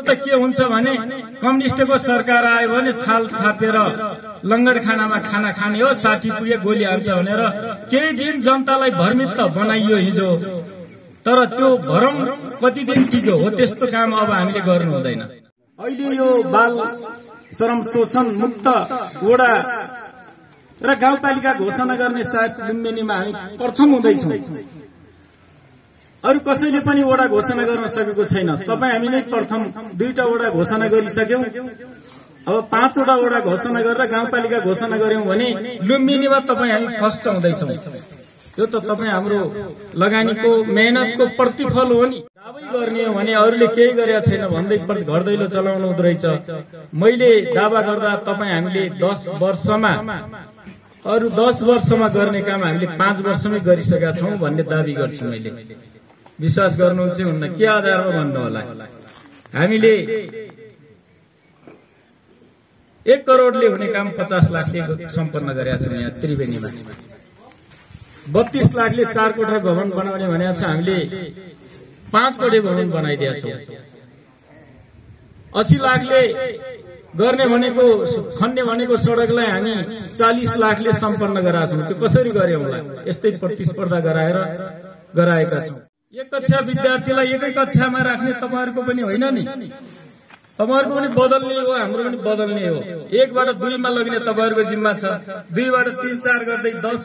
त के हुन्छ भने कम्युनिस्टको सरकार आयो भने थाल थापेर लङ्गड खानामा खाना खाने हो, 60 पुगे गोली हान्छ भनेर केही दिन जनतालाई भ्रमित त बनाइयो हिजो, तर त्यो भरम कति दिन टिक्यो हो? त्यस्तो काम अब हामीले गर्नु हुँदैन। अहिले यो बाल श्रम शोषण मुक्त वडा र गाउँपालिका घोषणा गर्ने सायद लुम्बिनीमा हामी प्रथम हुँदैछौँ। अरू कसैले पनि वडा घोषणा गर्न सकेको छैन। तपाईँ हामी नै प्रथम 2टा वडा घोषणा गरिसक्यौं। अब 5वटा वडा घोषणा गरेर गाउँपालिका घोषणा गर्यौं भने लुम्बिनीमा तपाईँ हामी फर्स्ट हुँदैछौँ। यो त तपाईँ हाम्रो लगानीको मेहनतको प्रतिफल हो नि। दाबै गर्ने हो भने अरूले केही गरेका छैन भन्दै घर दैलो चलाउनु हुँदो रहेछ। मैले दावा गर्दा तपाईँ हामीले 10 वर्षमा अरू 10 वर्षमा गर्ने काम हामीले 5 वर्षमै गरिसकेका छौं भन्ने दावी गर्छु मैले। विश्वास गर्नुहुन्छ हुन्न? के आधारमा भन्नु होला? हामीले 1 करोडले हुने काम 50 लाखले सम्पन्न गरेका छौं। यहाँ त्रिवेणीमा 32 लाखले 4 कोठा भवन बनाउने भनेको छ, हामीले 5 कोठे भवन बनाइदिएका छौं। 80 लाखले गर्ने भनेको खन्ने भनेको सडकलाई हामी 40 लाखले सम्पन्न गराएका छौं। त्यो कसरी गर्यौं होला? यस्तै प्रतिस्पर्धा गराएका छौं। 1 कक्षा विद्यार्थीलाई 1कै कक्षामा राख्ने तपाईहरुको पनि होइन नि? तपाईहरुको पनि बदल्ने हो, हाम्रो पनि बदल्ने हो। 1 बाट 2 मा लग्ने तपाईहरुको जिम्मा छ। 2 बाट 3 4 गर्दै 10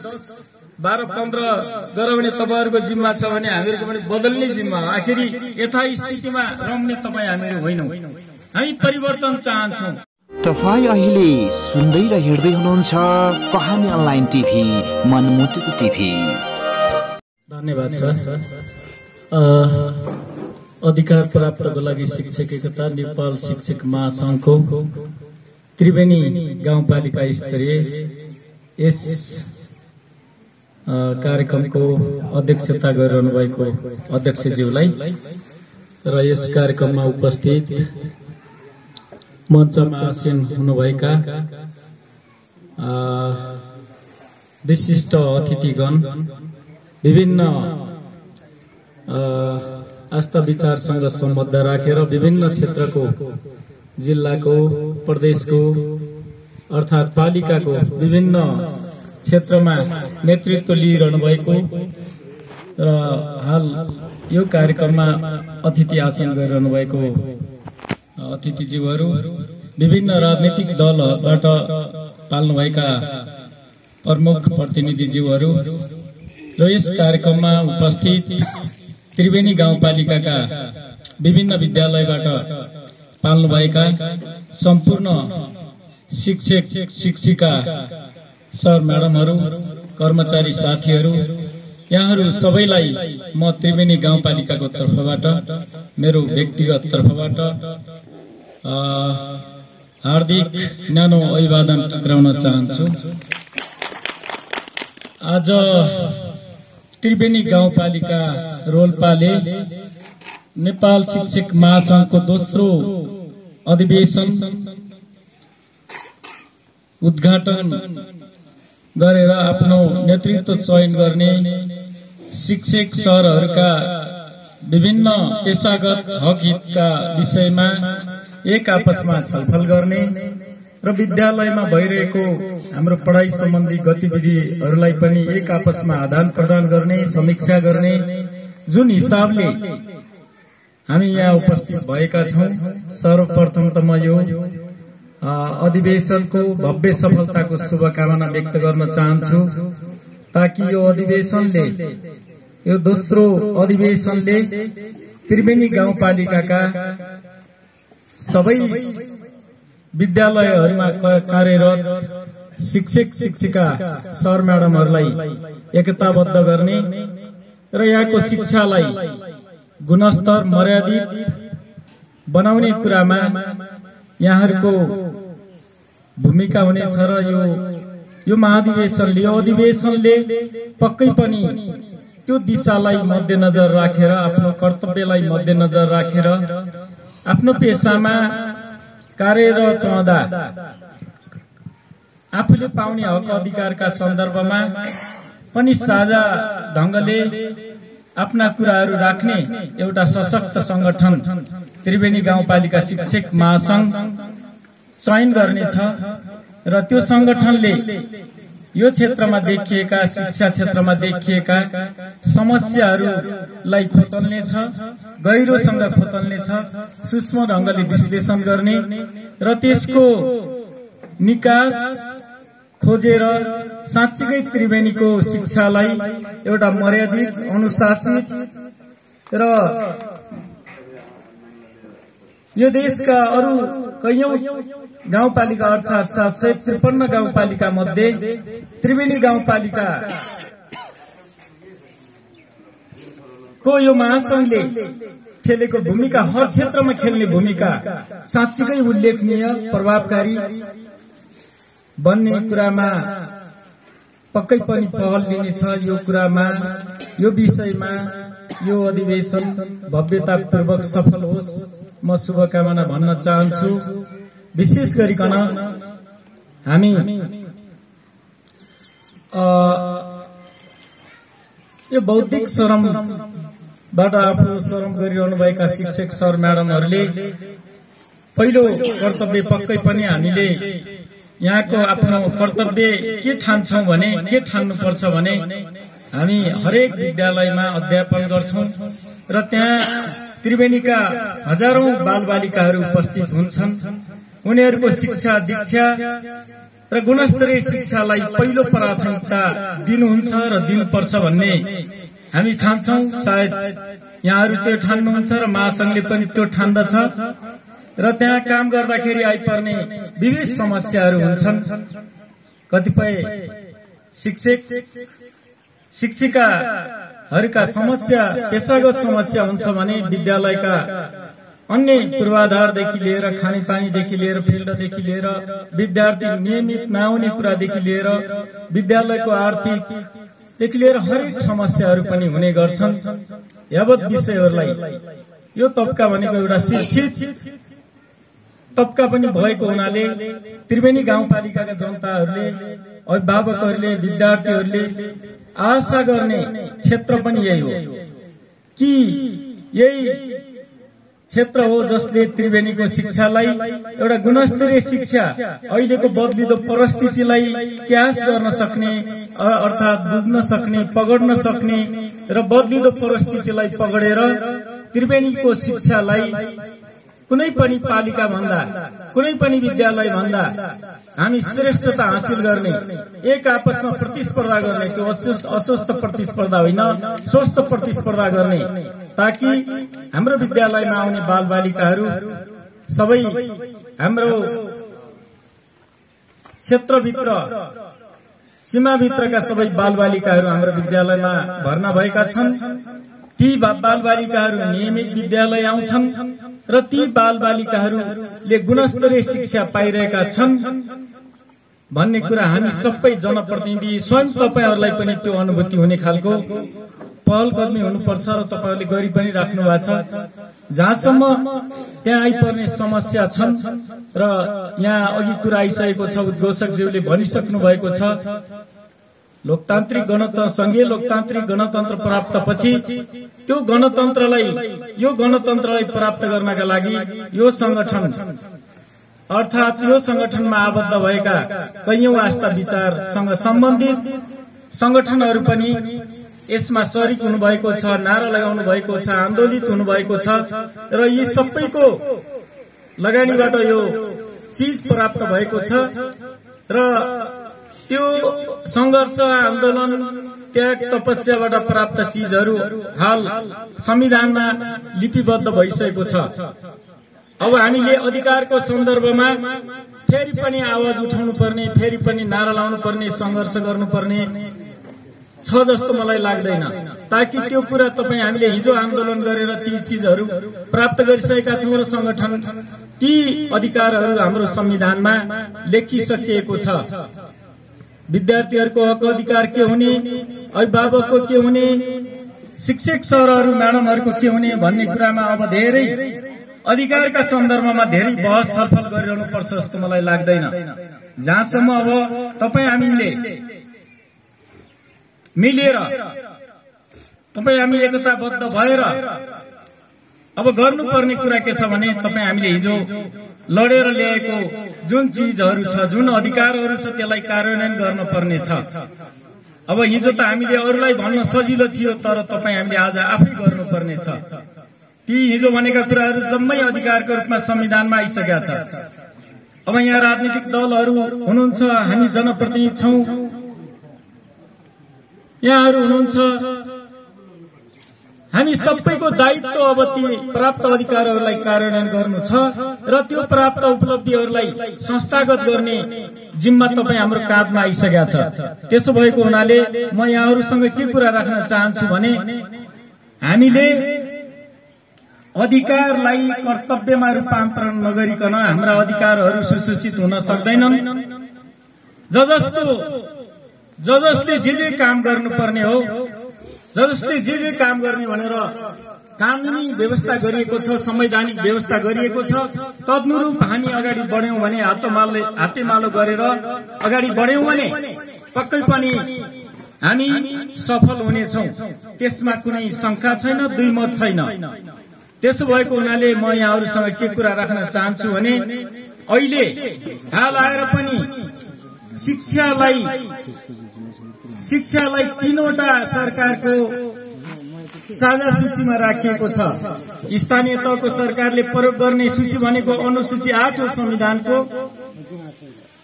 12 15 गरौ भने तपाईहरुको जिम्मा छ भने हामीहरुको पनि बदल्ने जिम्मा हो। आखिरी यथास्थितिमा रहने तपाई हामीहरु होइनौ। हामी परिवर्तन चाहन्छौं। तपाई अहिले सुन्दै र हेर्दै हुनुहुन्छ कहानी अनलाइन टिभी, मनमुटुको टिभी। धन्यवाद सर। अधिकार प्राप्तको लागि शिक्षक एकता नेपाल शिक्षक महासंघको त्रिवेणी गाउँपालिका स्तरीय यस कार्यक्रमको अध्यक्षता गरिरहनु भएको अध्यक्षज्यूलाई र यस कार्यक्रममा उपस्थित मञ्चमा आसीन हुनुभएका विशिष्ट अतिथिगण, विभिन्न आस्था विचारसँग सम्बद्ध राखेर विभिन्न क्षेत्रको, जिल्लाको, प्रदेशको अर्थात पालिकाको विभिन्न क्षेत्रमा नेतृत्व लिइरहनु भएको र हाल यो कार्यक्रममा अतिथि आसन गरिरहनु भएको अतिथिज्यूहरू, विभिन्न राजनीतिक दलबाट पाल्नुभएका प्रमुख प्रतिनिधिज्यूहरू र यस कार्यक्रममा उपस्थित त्रिवेणी गाउँपालिकाका विभिन्न विद्यालयबाट पाल्नुभएका सम्पूर्ण शिक्षक शिक्षिका सर म्याडमहरू, कर्मचारी साथीहरू, यहाँहरू सबैलाई म त्रिवेणी गाउँपालिकाको तर्फबाट, मेरो व्यक्तिगत तर्फबाट हार्दिक न्यानो अभिवादन टक्राउन चाहन्छु। आज त्रिवेणी गाउँपालिका रोल्पाले नेपाल शिक्षक महासंघको दोस्रो अधिवेशन उद्घाटन गरेर आफ्नो नेतृत्व चयन गर्ने शिक्षक सरहरूका विभिन्न पेशागत हक हितका विषयमा एक आपसमा छलफल गर्ने र विद्यालयमा भइरहेको हाम्रो पढाइ सम्बन्धी गतिविधिहरूलाई पनि एक आपसमा आदान प्रदान गर्ने, समीक्षा गर्ने जुन हिसाबले हामी यहाँ उपस्थित भएका छौं। सर्वप्रथम त म यो अधिवेशनको भव्य सफलताको शुभकामना व्यक्त गर्न चाहन्छु, ताकि यो अधिवेशनले, यो दोस्रो अधिवेशनले त्रिवेणी गाउँपालिकाका सबै विद्यालयहरूमा कार्यरत शिक्षक शिक्षिका सर म्याडमहरूलाई एकताबद्ध गर्ने र यहाँको शिक्षालाई गुणस्तर मर्यादित बनाउने कुरामा यहाँहरूको भूमिका हुनेछ र यो महाधिवेशनले, यो अधिवेशनले पक्कै पनि त्यो दिशालाई मध्यनजर राखेर, आफ्नो कर्तव्यलाई मध्यनजर राखेर, आफ्नो पेशामा कार्यरत रहँदा आफूले पाउने हक अधिकारका सन्दर्भमा पनि साझा ढंगले आफ्ना कुराहरू राख्ने एउटा सशक्त संगठन त्रिवेणी गाउँपालिका शिक्षक महासंघ चयन गर्नेछ र त्यो संगठनले यो क्षेत्रमा देखिएका शिक्षा क्षेत्रमा देखिएका समस्याहरूलाई खोतल्नेछ, गहिरोसँग खोतल्नेछ, सूक्ष्म ढंगले विश्लेषण गर्ने र त्यसको निकास खोजेर साँच्चीकै त्रिवेणीको शिक्षालाई एउटा मर्यादित, अनुशासित र यो देशका अरू कैयौं गाउँपालिका अर्थात 753 गाउँपालिका मध्ये त्रिवेणी गाउँपालिका को यो महासंघले खेलेको भूमिका, हर क्षेत्रमा खेल्ने भूमिका साँच्चीकै उल्लेखनीय, प्रभावकारी बन्ने कुरामा पक्कै पनि पहल लिनेछ। यो कुरामा, यो विषयमा यो अधिवेशन भव्यतापूर्वक सफल होस्, म शुभकामना भन्न चाहन्छु। विशेष गरिकन हामी यो बौद्धिक श्रमबाट आफू श्रम गरिरहनुभएका शिक्षक सर म्याडमहरूले पहिलो कर्तव्य पक्कै पनि हामीले यहाँको आफ्नो कर्तव्य के ठान्छौं भने, के ठान्नुपर्छ भने हामी हरेक विद्यालयमा अध्यापन गर्छौं र त्यहाँ त्रिवेणीका हजारौं बालबालिकाहरू उपस्थित हुन्छन्। उनीहरूको शिक्षा दीक्षा र गुणस्तरीय शिक्षालाई पहिलो प्राथमिकता दिनुहुन्छ र दिनुपर्छ भन्ने हामी ठान्छौं। सायद यहाँहरू त्यो ठान्नुहुन्छ र महासंघले पनि त्यो ठान्दछ र त्यहाँ काम गर्दाखेरि आइपर्ने विविध समस्याहरू हुन्छन्। कतिपय शिक्षक शिक्षिकाहरूका समस्या पेशागत समस्या हुन्छ भने विद्यालयका अन्य पूर्वाधारदेखि लिएर, खानेपानीदेखि लिएर, फिल्डदेखि लिएर, विद्यार्थी नियमित नआउने कुरादेखि लिएर, विद्यालयको आर्थिकदेखि लिएर हरेक समस्याहरू पनि हुने गर्छन्। यावत विषयहरूलाई यो तबका भनेको एउटा शिक्षित तबका पनि भएको हुनाले त्रिवेणी गाउँपालिकाका जनताहरूले, अभिभावकहरूले, विद्यार्थीहरूले आशा गर्ने क्षेत्र पनि यही हो कि यही क्षेत्र हो जसले त्रिवेणीको शिक्षालाई एउटा गुणस्तरीय शिक्षा, अहिलेको बदलिदो परिस्थितिलाई क्याच गर्न सक्ने, अर्थात बुझ्न सक्ने, पकड्न सक्ने र बदलिदो परिस्थितिलाई पकडेर त्रिवेणीको शिक्षालाई कुनै पनि पालिका भन्दा, कुनै पनि विद्यालय भन्दा हामी श्रेष्ठता हासिल गर्ने, एक आपसमा प्रतिस्पर्धा गर्ने, त्यो अस्वस्थ प्रतिस्पर्धा होइन, स्वस्थ प्रतिस्पर्धा गर्ने, ताकि हाम्रो विद्यालयमा आउने बालबालिकाहरू सबै हाम्रो क्षेत्रभित्र, सीमाभित्रका सबै बालबालिकाहरू हाम्रो विद्यालयमा भर्ना भएका छन्। ती बालबालिकाहरू नियमित विद्यालय आउँछन् र ती बालबालिकाहरूले गुणस्तरीय शिक्षा पाइरहेका छन् भन्ने कुरा हामी सबै जनप्रतिनिधि, स्वयं तपाईहरूलाई पनि त्यो अनुभूति हुने खालको पहल कदमी हुनुपर्छ र तपाईहरूले गरी पनि राख्नु भएको छ। जहाँसम्म त्यहाँ आइपर्ने समस्या छन् र यहाँ अघि कुरा आइसकेको छ, उद्घोषकज्यूले भनिसक्नु भएको छ, लोकतान्त्रिक गणतन्त्र, संघीय लोकतान्त्रिक गणतन्त्र प्राप्तपछि त्यो गणतन्त्रलाई, यो गणतन्त्रलाई प्राप्त गर्नका लागि यो संगठन अर्थात यो संगठनमा आबद्ध भएका कैयौं आस्था विचारसँग सम्बन्धित संगठनहरू पनि यसमा शरीक हुनुभएको छ, नारा लगाउनु भएको छ, आन्दोलित हुनुभएको छ र यी सबैको लगानीबाट यो चीज प्राप्त भएको छ र त्यो संघर्ष, आन्दोलन, त्याग, तपस्याबाट प्राप्त चीजहरू हाल संविधानमा लिपिबद्ध भइसकेको छ। अब हामीले अधिकारको सन्दर्भमा फेरि पनि आवाज उठाउनु पर्ने, फेरि पनि नारा लाउनु पर्ने, संघर्ष गर्नुपर्ने छ जस्तो मलाई लाग्दैन, ताकि त्यो कुरा तपाईँ हामीले हिजो आन्दोलन गरेर ती चीजहरू प्राप्त गरिसकेका छौं र संगठन ती अधिकारहरू हाम्रो संविधानमा लेखिसकिएको छ। विद्यार्थीहरूको हक अधिकार के हुने, अभिभावकको के हुने, शिक्षक सरहरू म्याडमहरूको के हुने भन्ने कुरामा अब धेरै अधिकारका सन्दर्भमा धेरै बहस छलफल गरिरहनु पर्छ जस्तो मलाई लाग्दैन। जहाँसम्म अब तपाईँ हामीले मिलेर, तपाईँ हामी एकताबद्ध भएर अब गर्नुपर्ने कुरा के छ भने तपाईँ हामीले हिजो लडेर ल्याएको जुन चीजहरू छ, जुन अधिकारहरू छ, त्यसलाई कार्यान्वयन गर्नुपर्ने छ। अब हिजो त हामीले अरूलाई भन्न सजिलो थियो, तर तपाईँ हामीले आज आफै गर्नुपर्ने छ। ती हिजो भनेका कुराहरू जम्मै अधिकारको रूपमा संविधानमा आइसकेका छ। अब यहाँ राजनीतिक दलहरू हुनुहुन्छ, हामी जनप्रतिनिधि छौं, यहाँहरू हुनुहुन्छ, हामी सबैको दायित्व अब ती प्राप्त अधिकारहरूलाई कार्यान्वयन गर्नु छ र त्यो प्राप्त उपलब्धिहरूलाई संस्थागत गर्ने जिम्मा तपाईँ हाम्रो काँधमा आइसकेका छ। त्यसो भएको हुनाले म यहाँहरूसँग के कुरा राख्न चाहन्छु भने हामीले अधिकारलाई कर्तव्यमा रूपान्तरण नगरिकन हाम्रा अधिकारहरू सुसूचित हुन सक्दैनन्। जसले जे काम गर्नुपर्ने हो, जसले जे काम गर्ने भनेर कानूनी व्यवस्था गरिएको छ, संवैधानिक व्यवस्था गरिएको छ, तदनुरूप हामी अगाडि बढ्यौं भने, हातेमालो गरेर अगाडि बढ्यौं भने पक्कै पनि हामी सफल हुनेछौं। त्यसमा कुनै शंका छैन, दुईमत छैन। त्यसो भएको हुनाले म यहाँहरूसँग के कुरा राख्न चाहन्छु भने अहिले हाल आएर पनि शिक्षालाई 3वटा सरकारको साझा सूचीमा राखिएको छ। स्थानीय तहको सरकारले प्रयोग गर्ने सूची भनेको अनुसूची 8 हो संविधानको,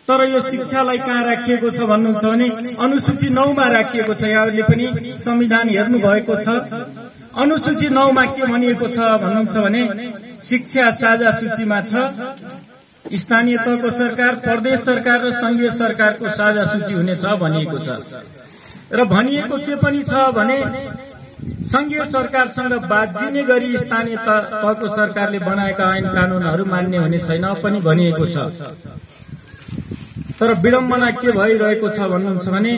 तर यो शिक्षालाई कहाँ राखिएको छ भन्नुहुन्छ भने अनुसूची 9 मा राखिएको छ। यहाँहरूले पनि संविधान हेर्नु भएको छ। अनुसूची 9 मा के भनिएको छ भन्नुहुन्छ भने शिक्षा साझा सूचीमा छ। स्थानीय तहको सरकार, प्रदेश सरकार र संघीय सरकारको साझा सूची हुनेछ भनिएको छ। र भनिएको के पनि छ भने संघीय सरकारसँग बाझिने गरी स्थानीय तहको सरकारले बनाएका ऐन कानूनहरू मान्य हुने छैन पनि भनिएको छ। तर विडम्बना के भइरहेको छ भन्नुहुन्छ भने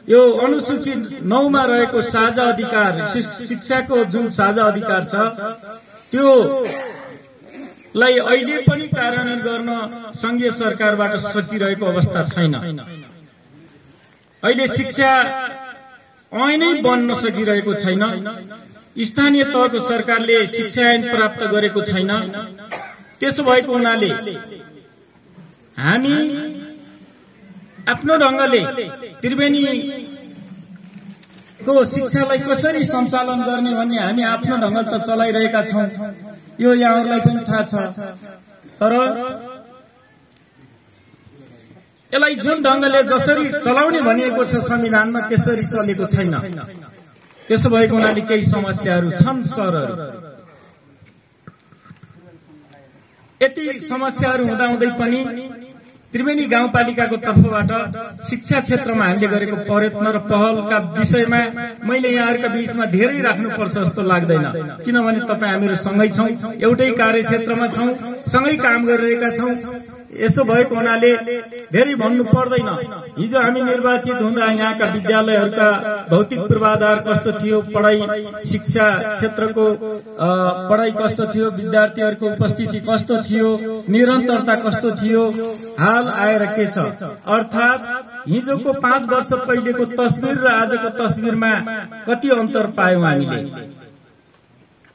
यो अनुसूची 9 मा रहेको साझा अधिकार, शिक्षाको जुन साझा अधिकार छ, त्यो लाई अहिले पनि कार्यान्वयन गर्न संघीय सरकारबाट सकिरहेको अवस्था छैन। अहिले शिक्षा ऐनै बन्न सकिरहेको छैन। स्थानीय तहको सरकारले शिक्षा ऐन प्राप्त गरेको छैन। त्यसो भएको हुनाले हामी आफ्नो ढंगले त्रिवेणीको शिक्षालाई कसरी सञ्चालन गर्ने भन्ने हामी आफ्नो ढंगले त चलाइरहेका छौं, यो यहाँहरूलाई पनि थाहा छ। तर यसलाई जुन ढंगले जसरी चलाउने भनिएको छ संविधानमा त्यसरी चलेको छैन। त्यसो भएको हुनाले केही समस्याहरू छन् सरहरू। यति समस्याहरू हुँदाहुँदै पनि त्रिवेणी गाउँपालिकाको तर्फबाट शिक्षा क्षेत्रमा हामीले गरेको प्रयत्न र पहलका विषयमा मैले यहाँहरूका बीचमा धेरै राख्नुपर्छ जस्तो लाग्दैन। किनभने तपाईँ हामीहरू सँगै छौं, एउटै कार्यक्षेत्रमा छौं, सँगै काम गरिरहेका छौं। यसो भएको हुनाले धेरै भन्नु पर्दैन। हिजो हामी निर्वाचित हुँदा यहाँका विद्यालयहरूका भौतिक पूर्वाधार कस्तो थियो, पढाइ शिक्षा क्षेत्रको पढाइ कस्तो थियो, विद्यार्थीहरूको उपस्थिति कस्तो थियो, निरन्तरता कस्तो थियो, हाल आएर के छ। अर्थात हिजोको 5 वर्ष पहिलेको तस्बिर र आजको तस्बिरमा कति अन्तर पायौं हामीले।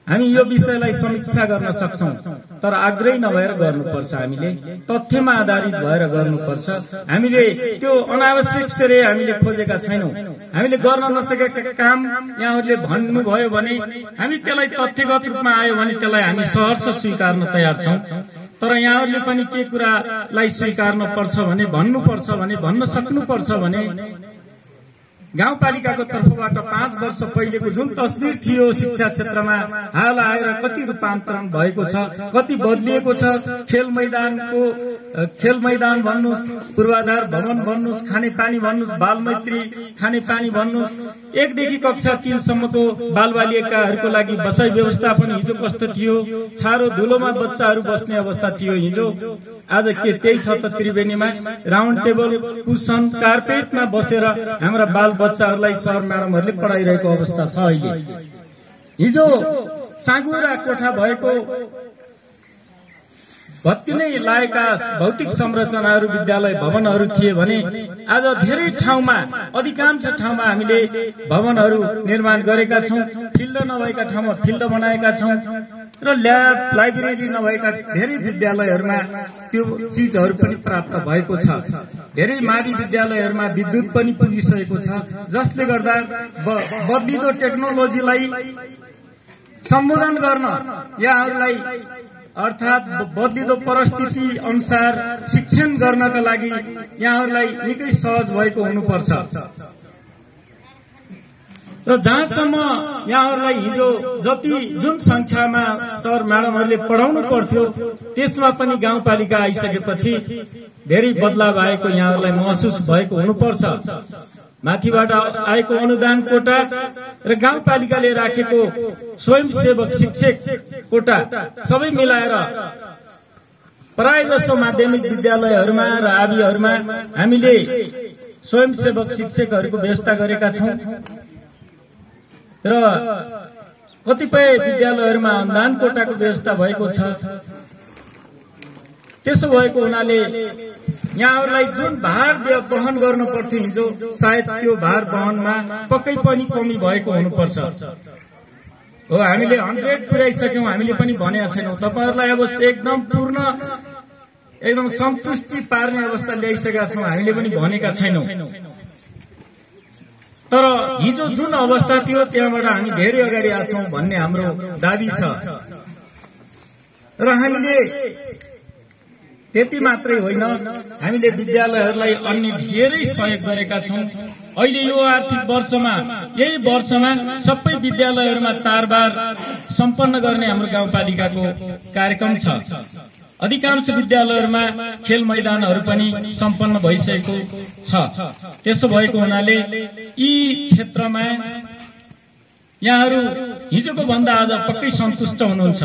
हामी यो विषयलाई समीक्षा गर्न सक्छौं, तर आग्रही नभएर गर्नुपर्छ। हामीले तथ्यमा आधारित भएर गर्नुपर्छ। हामीले त्यो अनावश्यक श्रेय हामीले खोजेका छैनौं। हामीले गर्न नसकेका काम यहाँहरूले भन्नुभयो भने हामी त्यसलाई तथ्यगत रूपमा आयो भने त्यसलाई हामी सहर्ष स्वीकार्न तयार छौं। तर यहाँहरूले पनि के कुरालाई स्वीकार्न पर्छ भने, भन्नुपर्छ भने, भन्न सक्नुपर्छ भने गाउँपालिकाको तर्फबाट 5 वर्ष पहिलेको जुन तस्बिर थियो शिक्षा क्षेत्रमा हाल आएर कति रूपान्तरण भएको छ, कति बदलिएको छ। खेल मैदान भन्नुस्, पूर्वाधार भवन भन्नुस्, खानेपानी भन्नुस्, बालमैत्री खानेपानी भन्नुस्, 1 देखि कक्षा 3 सम्मको बालबालिकाहरूको लागि बसाइ व्यवस्थापन हिजो कस्तो थियो। छारो धुलोमा बच्चाहरू बस्ने अवस्था थियो हिजो। आज के त्यही छ त। त्रिवेणीमा राउन्ड टेबल, कुसन, कार्पेटमा बसेर हाम्रा बाल बच्चाहरूलाई सर म्याडमहरूले पढाइरहेको अवस्था छ अहिले। हिजो साँगुरा कोठा भएको भत्किनै लागेका भौतिक संरचनाहरू विद्यालय भवनहरू थिए भने आज धेरै ठाउँमा अधिकांश ठाउँमा हामीले भवनहरू निर्माण गरेका छौं। फिल्ड नभएका ठाउँमा फिल्ड बनाएका छौं र ल्याब लाइब्रेरी नभएका धेरै विद्यालयहरूमा त्यो चीजहरू पनि प्राप्त भएको छ। धेरै मावि विद्यालयहरूमा विद्युत पनि पुगिसकेको छ, जसले गर्दा बदलिदो टेक्नोलोजीलाई सम्बोधन गर्न यहाँहरूलाई अर्थात बदलिदो परिस्थिति अनुसार शिक्षण गर्नका लागि यहाँहरूलाई निकै सहज भएको हुनुपर्छ। र जहाँसम्म यहाँहरूलाई हिजो जुन संख्यामा सर म्याडमहरूले पढाउनु पर्थ्यो त्यसमा पनि गाउँपालिका आइसकेपछि धेरै बदलाव आएको यहाँहरूलाई महसुस भएको हुनुपर्छ। माथिबाट आएको अनुदान कोटा र गाउँपालिकाले राखेको स्वयंसेवक शिक्षक कोटा सबै मिलाएर प्राय जसो माध्यमिक विद्यालयहरूमा र आविहरूमा हामीले स्वयंसेवक शिक्षकहरूको व्यवस्था गरेका छौं र कतिपय विद्यालयहरूमा अनुदान कोटाको व्यवस्था भएको छ। त्यसो भएको हुनाले यहाँहरूलाई जुन भार वहन गर्नु पर्थ्यो हिजो, सायद त्यो भार वहनमा पक्कै पनि कमी भएको हुनुपर्छ। हो, हामीले 100 पुर्याइसक्यौं, हामीले पनि भनेका छैनौं। तपाईहरुलाई अब एकदम सन्तुष्टि पार्ने अवस्था ल्याइसकेका छौं, हामीले पनि भनेका छैनौं। तर हिजो जुन अवस्था थियो त्यहाँबाट हामी धेरै अगाडि आछौं भन्ने हाम्रो दाबी छ। र हामीले त्यति मात्रै होइन, हामीले विद्यालयहरूलाई अन्य धेरै सहयोग गरेका छौं। अहिले यो आर्थिक वर्षमा, यही वर्षमा सबै विद्यालयहरूमा तारबार सम्पन्न गर्ने हाम्रो गाउँपालिकाको कार्यक्रम छ। अधिकांश विद्यालयहरूमा खेल मैदानहरू पनि सम्पन्न भइसकेको छ। त्यसो भएको हुनाले यी क्षेत्रमा यहाँहरू हिजोको भन्दा आज पक्कै सन्तुष्ट हुनुहुन्छ।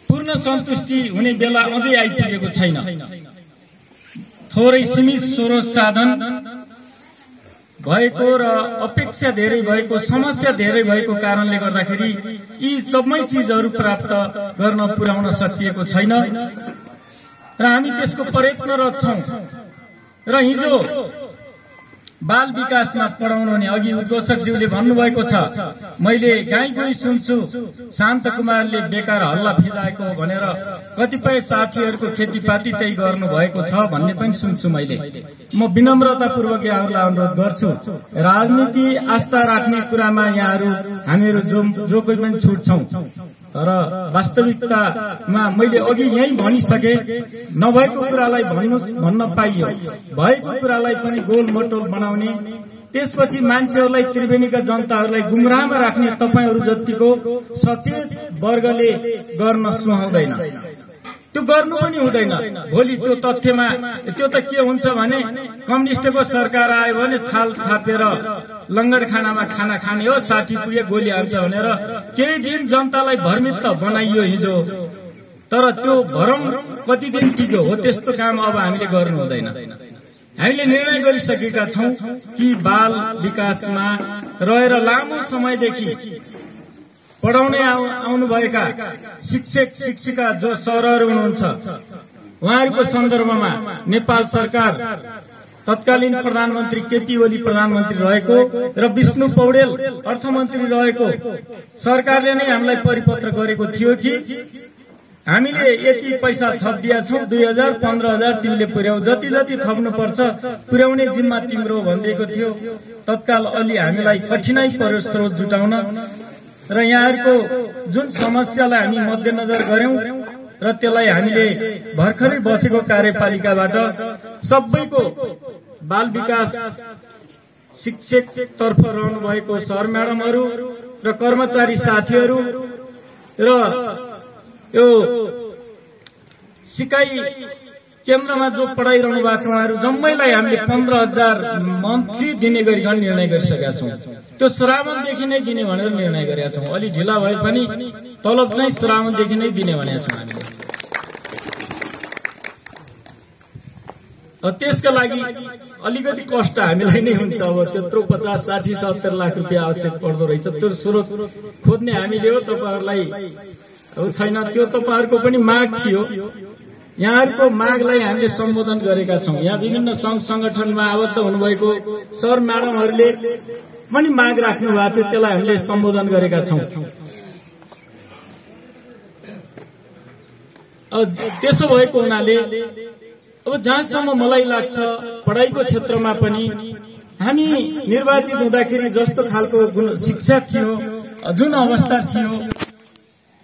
पूर्ण सन्तुष्टि हुने बेला अझै आइपुगेको छैन। थोरै सीमित स्रोत साधन भएको र अपेक्षा धेरै भएको, समस्या धेरै भएको कारणले गर्दाखेरि यी सबै चीजहरू प्राप्त गर्न पुर्याउन सकिएको छैन र हामी त्यसको प्रयत्नरत छौं। र हिजो बाल विकासमा पढाउनु हुने अघि उद्घोषकज्यूले भन्नुभएको छ, मैले गाई गोई सुन्छु शान्त कुमारले बेकार हल्ला फिजाएको भनेर कतिपय साथीहरूको खेतीपाती त्यही गर्नु भएको छ भन्ने पनि सुन्छु मैले। म विनम्रतापूर्वक यहाँहरूलाई अनुरोध गर्छु, राजनीति आस्था राख्ने कुरामा हामीहरू जो कोही पनि छुट्छौं, तर वास्तविकतामा मैले अघि यही भनिसके, नभएको कुरालाई भन्न पाइयो, भएको कुरालाई पनि गोलमटोल बनाउने, त्यसपछि मान्छेहरूलाई, त्रिवेणीका जनताहरूलाई गुमराहमा राख्ने तपाईहरू जतिको सचेत वर्गले गर्न सुहाउँदैन। त्यो गर्नु पनि हुँदैन। भोलि त्यो तथ्यमा त्यो त के हुन्छ भने कम्युनिस्टको सरकार आयो भने थाल थापेर लङ्गड खानामा खाना खाने हो, 60 पुगे गोली हान्छ भनेर केही दिन जनतालाई भ्रमित त बनाइयो हिजो, तर त्यो भ्रम कति दिन टिक्यो हो, त्यस्तो काम अब हामीले गर्नु हुँदैन। हामीले निर्णय गरिसकेका छौं कि बाल विकासमा रहेर लामो समयदेखि पढाउने आउनुभएका शिक्षक शिक्षिका जो सरहरू हुनुहुन्छ उहाँहरूको सन्दर्भमा नेपाल सरकार तत्कालीन प्रधानमन्त्री केपी ओली प्रधानमन्त्री रहेको र विष्णु पौडेल अर्थमन्त्री रहेको सरकारले नै हामीलाई परिपत्र गरेको थियो कि हामीले यति पैसा थप दिया छौं, 2000 15,000 तिमीले पुर्याउ, जति जति थप्नु पर्छ पुर्याउने जिम्मा तिम्रो भनिएको थियो। तत्काल अलि हामीलाई कठिनाई पर्यो स्रोत जुटाउन र यहाँहरूको जुन समस्यालाई हामी मध्यनजर गर्यौं र त्यसलाई हामीले भर्खरै बसेको कार्यपालिकाबाट सबैको बाल विकास शिक्षक तर्फ रहनु भएको सर म्याडमहरू र कर्मचारी साथीहरू र यो सिकाइ केन्द्रमा जो पढाइरहनु भएको छ उहाँहरू जम्मैलाई हामीले 15,000 मन्थली दिने गरी निर्णय गरिसकेका छौं। त्यो श्रावणदेखि नै दिने भनेर निर्णय गरेका छौं। अलि ढिला भए पनि तलब चाहिँ श्रावणदेखि नै दिने भनेका छौं हामीले। त्यसका लागि अलिकति कष्ट हामीलाई नै हुन्छ। अब त्यत्रो 50, 60, 70 लाख रुपियाँ आवश्यक पर्दो रहेछ। त्यो स्रोत खोज्ने हामीले हो। तपाईहरुलाई छैन। त्यो तपाईहरुको पनि माग थियो। यहाँहरुको मागलाई हामीले सम्बोधन गरेका छौं। यहाँ विभिन्न संघ संगठनमा आबद्ध हुनुभएको सर म्याडमहरुले पनि माग राख्नु भएको थियो, त्यसलाई हामीले सम्बोधन गरेका छौं। त्यसो भएको हुनाले अब जहाँसम्म मलाई लाग्छ पढाइको क्षेत्रमा पनि हामी निर्वाचित हुँदाखेरि जस्तो खालको शिक्षा थियो, जुन अवस्था थियो,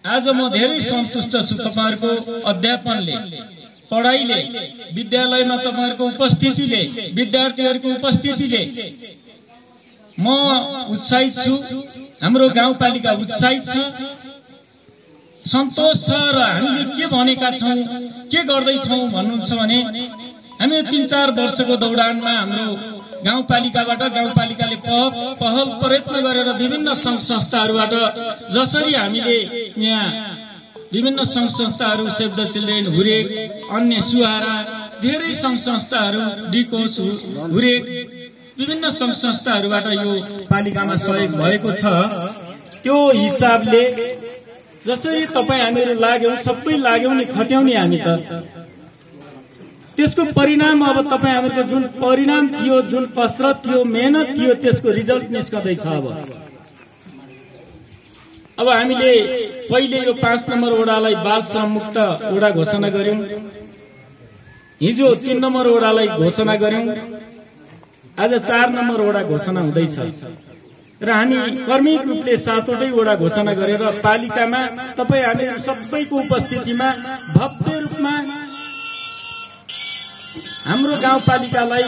आज म धेरै सन्तुष्ट छु। तपाईहरुको अध्यापनले, पढाइले, विद्यालयमा तपाईहरुको उपस्थितिले, विद्यार्थीहरुको उपस्थितिले म उत्साहित छु। हाम्रो गाउँपालिका उत्साहित छ, सन्तोष छ। र हामीले के भनेका छौं, के गर्दैछौं भन्नुहुन्छ भने हामी 3-4 वर्षको दौडानमा हाम्रो गाउँपालिकाबाट गाउँपालिकाले पहल प्रयत्न गरेर विभिन्न संघ संस्थाहरूबाट जसरी हामीले यहाँ विभिन्न संघ संस्थाहरू सेभ द चिल्ड्रेन हुरेक, अन्य सुहारा, धेरै संघ संस्थाहरू डिकोस हुरेक, विभिन्न संघ संस्थाहरूबाट यो पालिकामा सहयोग भएको छ। त्यो हिसाबले जसरी तपाई हामीहरू लाग्यौं, सबै लाग्यौं नि, खट्यौं नि हामी त। त्यसको परिणाम अब तपाई हामीहरूको जुन परिणाम थियो, जुन कसरत थियो, मेहनत थियो, त्यसको रिजल्ट निस्कदैछ। अब हामीले पहिले यो 5 नम्बर वडालाई बाल श्रम मुक्त वडा घोषणा गर्यौं, हिजो 3 नम्बर वडालाई घोषणा गर्यौं, आज 4 नम्बर वडा घोषणा हुँदैछ। र हामी कर्मिक रूपले 7वटै वडा घोषणा गरेर पालिकामा तपाई हामीहरू सबैको उपस्थितिमा भव्य रूपमा हाम्रो गाउँपालिकालाई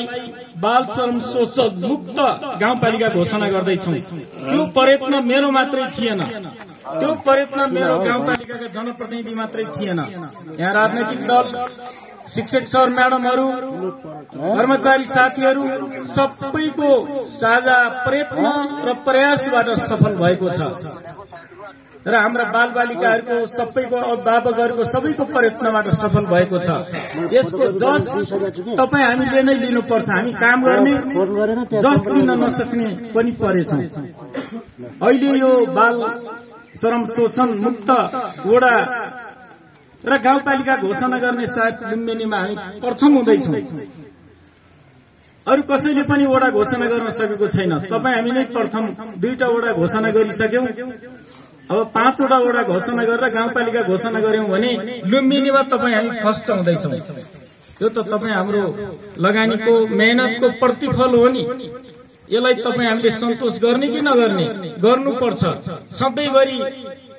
बाल श्रम शोषण मुक्त गाउँपालिका घोषणा गर्दैछौं। त्यो प्रयत्न मेरो मात्रै थिएन, त्यो प्रयत्न मेरो गाउँपालिकाका जनप्रतिनिधि मात्रै थिएन। यहाँ राजनैतिक दल, शिक्षक सर म्याडमहरू, कर्मचारी साथीहरू सबैको साझा प्रयत्न र प्रयासबाट सफल भएको छ। र हाम्रा बालबालिकाहरूको सबैको, अभिभावकहरूको सबैको प्रयत्नबाट सफल भएको छ। यसको जस तपाई हामीले नै लिनुपर्छ। हामी काम गर्ने जस लिन नसक्ने पनि परेछौं। अहिले यो बाल श्रम शोषण मुक्त वडा र गाउँपालिका घोषणा गर्ने साथ लुम्बिनीमा हामी प्रथम हुँदैछौं। अरु कसैले पनि वडा घोषणा गर्न सकेको छैन। तपाई हामी नै प्रथम 2टा वडा घोषणा गरिसक्यौं। अब 5वटा वडा घोषणा गरेर गाउँपालिका घोषणा गर्यौं भने लुम्बिनीमा तपाई हामी फर्स्ट आउँदैछौं। यो त तपाई हाम्रो लगानीको मेहनतको प्रतिफल हो नि। यसलाई तपाई हामीले सन्तोष गर्ने कि नगर्ने? गर्नुपर्छ। सधैँभरि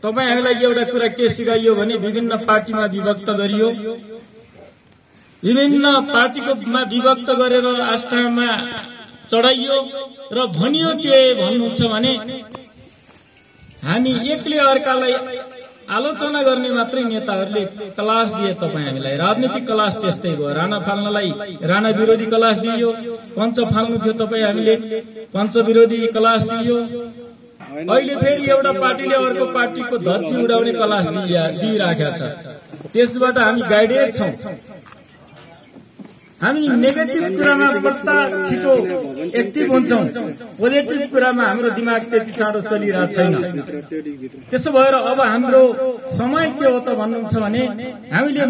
तपाई हामीलाई एउटा कुरा के सिकाइयो भने विभिन्न पार्टीमा विभक्त गरियो, विभिन्न पार्टीकोमा विभक्त गरेर आस्थामा चढाइयो र भनियो के भन्नुहुन्छ भने हामी एकले अर्कालाई आलोचना गर्ने मात्रै नेताहरूले क्लास दिए। तपाई हामीलाई राजनीतिक क्लास त्यस्तै भयो। राणा फाल्नलाई राणा विरोधी क्लास दिइयो, पञ्च फाल्नु थियो तपाई हामीले पञ्च विरोधी क्लास दिइयो। अहिले फेरि एउटा पार्टीले अर्को पार्टीको धज्जी उडाउने क्लास दिइराखेका छ। त्यसबाट हामी गाइडेड छौं। हामी नेगेटिभ कुरामा बढ्ता छिटो एक्टिभ हुन्छौं, पोजिटिभ कुरामा हाम्रो दिमाग त्यति चाँडो चलिरहेको छैन। त्यसो भएर अब हाम्रो समय के हो त भन्नुहुन्छ भने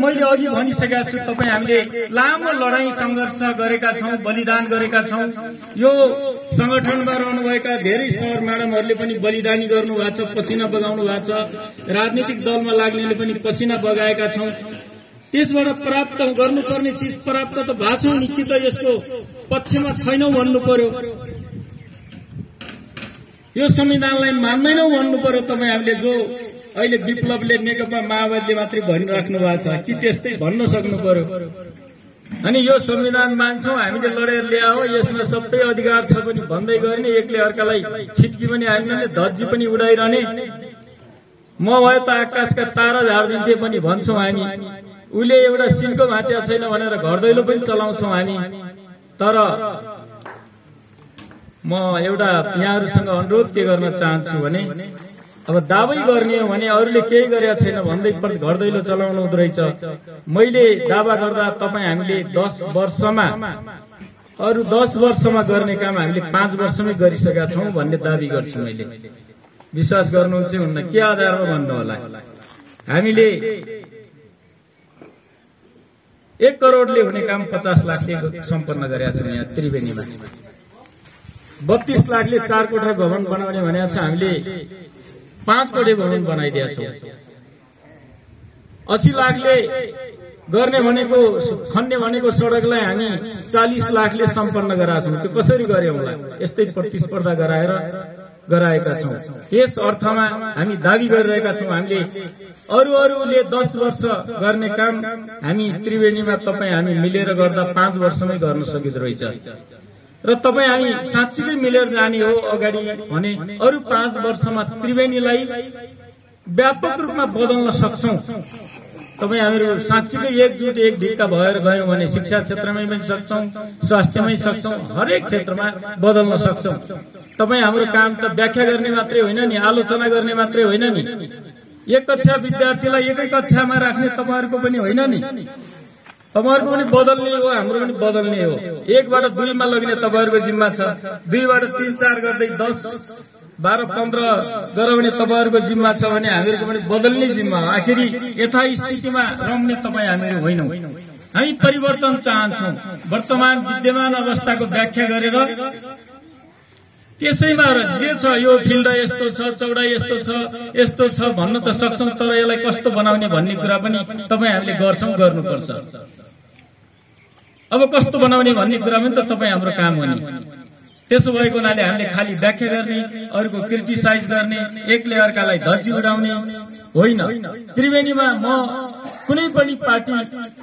मैले अघि भनिसकेका छु, तपाई हामीले लामो लडाई संघर्ष गरेका छौं, बलिदान गरेका छौं। यो संगठनमा रहनुभएका धेरै सर म्याडमहरूले पनि बलिदानी गर्नु भएको छ, पसिना बगाउनु भएको छ। राजनीतिक दलमा लाग्नेले पनि पसिना बगाएका छौं। त्यसबाट प्राप्त गर्नुपर्ने चीज प्राप्त त भाषण नि कि त यसको पक्षमा छैनौ भन्नु पर्यो, यो संविधानलाई मान्दैनौ भन्नु पर्यो। तपाई हामीले जो अहिले विप्लवले नेकपा माओवादीले मात्रै भनिराख्नु भएको छ कि त्यस्तै भन्न सक्नु पर्यो। अनि यो संविधान मान्छौं, हामीले लडेर ल्याओ, यसमा सबै अधिकार छ पनि भन्दै गर्ने, एकले अर्कालाई छिटकी पनि हाल्ने, धज्जी पनि उडाइरहने, म भए त आकाशका तारा झार्दिन्थे पनि भन्छौं हामी। उले एउटा सिनको भाँचिया छैन भनेर घर दैलो पनि चलाउँछौं हामी। तर म एउटा यहाँहरुसँग अनुरोध के गर्न चाहन्छु भने अब दाबै गर्ने हो भने अरूले केही गरेका छैन भन्दै घर दैलो चलाउनु हुँदो रहेछ। मैले दावा गर्दा तपाई हामीले 10 वर्षमा अरु 10 वर्षमा गर्ने काम हामीले 5 वर्षमै गरिसकेका छौं भन्ने दाबी गर्छु मैले। विश्वास गर्नुहुन्छ हुन्न? के आधारमा भन्नु होला? हामीले 1 करोडले हुने काम 50 लाखले सम्पन्न गरेका छौं। यहाँ त्रिवेणीमा 32 लाखले 4 कोठा भवन बनाउने भनेको छ, हामीले 5 कोठे भवन बनाइदिएका छौं। 80 लाखले गर्ने भनेको खन्ने भनेको सडकलाई हामी 40 लाखले सम्पन्न गराएका छौं। त्यो कसरी गर्यौं होला? यस्तै प्रतिस्पर्धा गराएका छौं। त्यस अर्थमा हामी दाबी गरिरहेका छौं, हामीले अरूले 10 वर्ष गर्ने काम हामी त्रिवेणीमा हामी मिलेर गर्दा 5 वर्षमै गर्न सकिँदो रहेछ। र हामी साँच्चीकै मिलेर जाने हो अगाडि भने अरू 5 वर्षमा त्रिवेणीलाई व्यापक रूपमा बदल्न सक्छौं। हामीहरू साँच्चीकै एकजुट एक ढिक्का भएर गयौं भने शिक्षा क्षेत्रमै पनि सक्छौं, स्वास्थ्यमै सक्छौं, हरेक क्षेत्रमा बदल्न सक्छौं। हाम्रो काम त व्याख्या गर्ने मात्रै होइन नि, आलोचना गर्ने मात्रै होइन नि। एक कक्षा विद्यार्थीलाई एकै कक्षामा राख्ने तपाईहरुको पनि होइन नि। तपाईहरुको पनि बदल्ने हो, हाम्रो पनि बदल्ने हो। 1 बाट 2 मा लग्ने तपाईहरुको जिम्मा छ। 2 बाट 3 4 गर्दै 10 12 15 गराउने तपाईहरुको जिम्मा छ भने हामीहरुको पनि बदल्ने जिम्मा हो। आखिरी यथास्थितिमा रहने हामीहरु होइनौं। हामी परिवर्तन चाहन्छौं। वर्तमान विद्यमान अवस्थाको व्याख्या गरेर त्यसैमा जे छ यो फिल्ड यस्तो छ, चौडाइ यस्तो छ भन्न त सक्छौं, तर यसलाई कस्तो बनाउने भन्ने कुरा पनि हामीले गर्नुपर्छ। अब कस्तो बनाउने भन्ने कुरा पनि त हाम्रो काम हो नि। त्यसो भएको हुनाले हामीले खाली व्याख्या गर्ने, अरूको क्रिटिसाइज गर्ने, एकले अर्कालाई धज्जी उडाउने होइन। त्रिवेणीमा कुनै पनि पार्टी,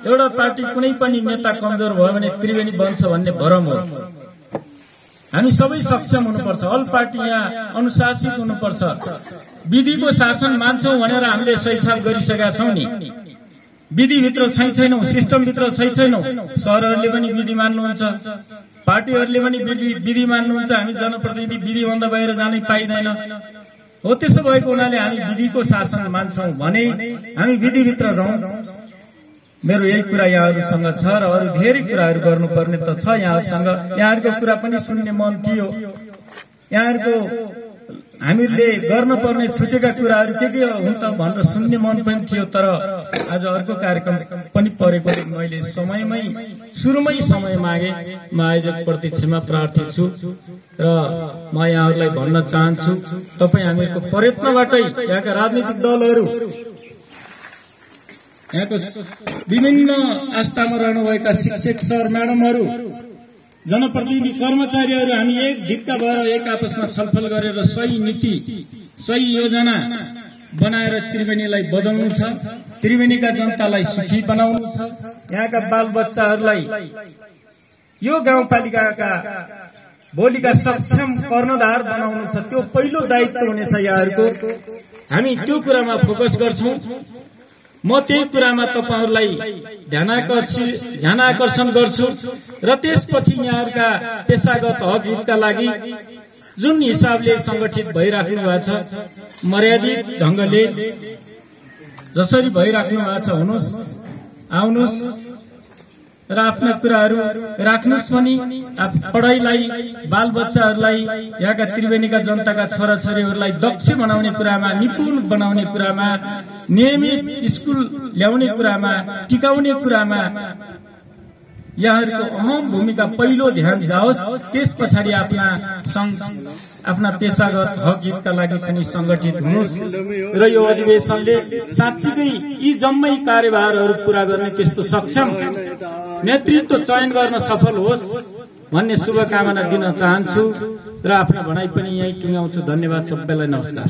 एउटा पार्टी कुनै पनि नेता कमजोर भयो भने त्रिवेणी बन्छ भन्ने भ्रम हो। हामी सबै सक्षम हुनुपर्छ। अल पार्टी यहाँ अनुशासित हुनुपर्छ। विधिको शासन मान्छौं भनेर हामीले सहीछाप गरिसकेका छौं नि। विधिभित्र छैनौं, सिस्टमभित्र छैनौं। शहरहरूले पनि विधि मान्नुहुन्छ, पार्टीहरूले पनि विधि मान्नुहुन्छ। हामी जनप्रतिनिधि विधिभन्दा बाहिर जानै पाइँदैन हो। त्यसो भएको हुनाले हामी विधिको शासन मान्छौं भने हामी विधिभित्र रहौं। मेरो यही कुरा यहाँहरुसँग छ र अरू धेरै कुराहरू गर्नुपर्ने त छ यहाँहरुसँग। यहाँहरुको कुरा पनि सुन्ने मन थियो। यहाँहरुको हामीले गर्न पर्ने छुटेका कुराहरू के हुन् त भनेर सुन्ने मन पनि थियो। तर आज अर्को कार्यक्रम पनि परेकोले मैले सुरुमै समय मागे। म आयोजकप्रति क्षमा प्रार्थी छु र म यहाँहरुलाई भन्न चाहन्छु, हामीहरूको प्रयत्नबाटै यहाँका राजनीतिक दलहरू, यहाँको विभिन्न आस्थामा रहनुभएका शिक्षक सर म्याडमहरू, जनप्रतिनिधि कर्मचारीहरू हामी एक ढिक्का भएर एक आपसमा छलफल गरेर सही नीति, सही योजना बनाएर त्रिवेणीलाई बदल्नु छ। त्रिवेणीका जनतालाई सुखी बनाउनु छ। यहाँका बालबच्चाहरूलाई यो गाउँपालिकाका भोलिका सक्षम कर्णधार बनाउनु छ। त्यो पहिलो दायित्व हुनेछ यहाँहरुको। हामी त्यो कुरामा फोकस गर्छौं। म त्यही कुरामा तपाईहरुलाई ध्यान आकर्षण गर्छु र त्यसपछि यहाँहरुका पेशागत हक हितका लागि जुन हिसाबले संगठित भइराख्नु भएको छ, मर्यादित ढंगले जसरी भइराख्नु भएको छ, आउनुस् र आफ्ना कुराहरू राख्नुस् पनि। पढाइलाई, बालबच्चाहरूलाई, यहाँका त्रिवेणीका जनताका छोराछोरीहरूलाई दक्ष बनाउने कुरामा, निपुण बनाउने कुरामा, नियमित स्कुल ल्याउने कुरामा, टिकाउने कुरामा यहाँहरुको अहम भूमिका पहिलो ध्यान जाओस्। त्यस पछाडि आफ्ना पेशागत हक हितका लागि पनि संगठित हुनुस् र यो अधिवेशनले साँच्चीकै यी जम्मै कार्यभारहरू पूरा गर्ने त्यस्तो सक्षम नेतृत्व चयन गर्न सफल होस् भन्ने शुभकामना दिन चाहन्छु र आफ्ना भनाइ पनि यही टुङ्गाउँछु। धन्यवाद सबैलाई। नमस्कार।